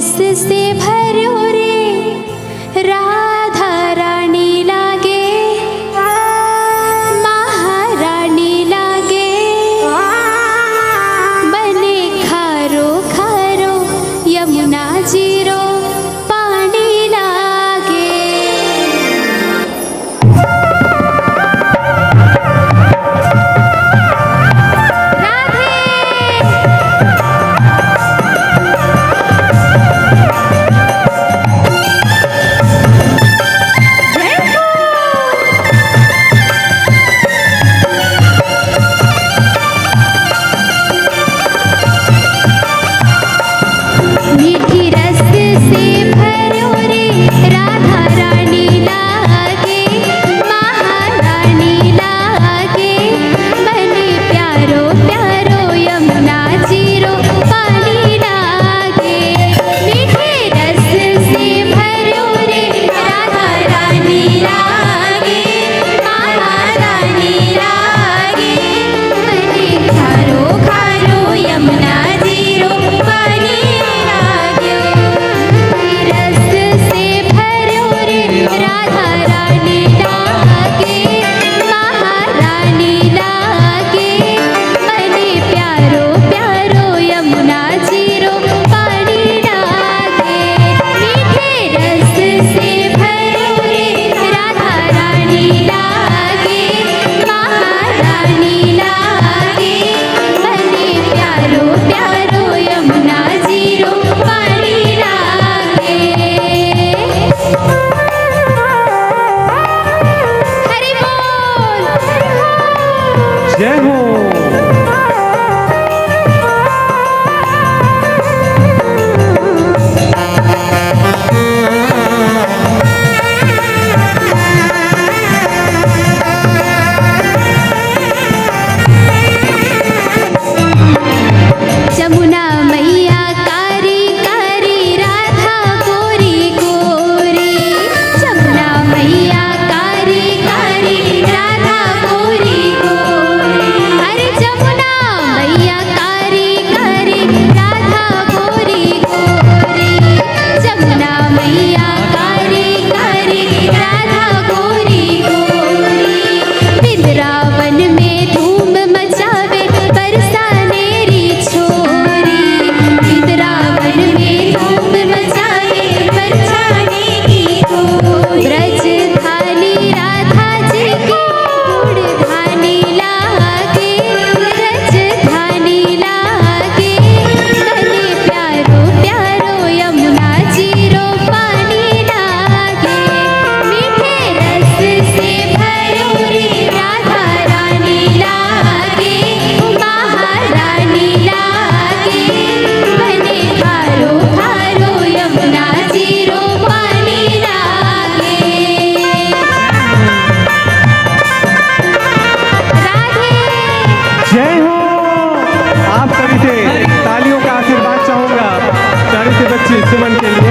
रस से भरो रे राधा रानी लागे, महारानी लागे, बने खारो खारो यमुना जीरो पानी लागे। मीठी रस से भरो रे राधा रानी लागे, महारानी लागे, बने प्यारो प्यारो यमुना जीरो पानी लागे। मीठे रस से भरो रे राधा रानी लागे, महारानी लागे, बने खारो खारो यमुना जीरो पानी लागे। रस से भरो रे राधा रानी लागे, महारानी लागे, बने प्यारो प्यारो यमुना जीरो पानी लागे। मीठे रस से भरो रे राधा रानी लागे, महारानी लागे, बने प्यारो प्यारो यमुना जीरो पानी लागे। हरि बोल। जय हो। जमुना मैया कारी कारी राधा गोरी गोरी, जमुना मैया कारी कारी राधा गोरी गोरी। अरे जमुना मैया कारी कारी राधा गोरी गोरी, जमुना मैया कारी कारी राधा गोरी गोरी। वृंदावन में धूम मचावे बरसाने री छोरी, वृंदावन में धूम मचावे बरसाने की छोरी। ब्रज धानी राधा जी की उड़धानी लागे, ब्रज धानी लागे, बने प्यारो प्यारो यमुना जीरो पानी लागे। मीठे रस से भरो रे राधा रानी लागे, महारानी लागे, बने खारो खारो यमुना जीरो पानी लागे। राधे। जय हो। आप सभी से तालियों का आशीर्वाद चाहूंगा प्यारे से बच्चे सुमन के लिए।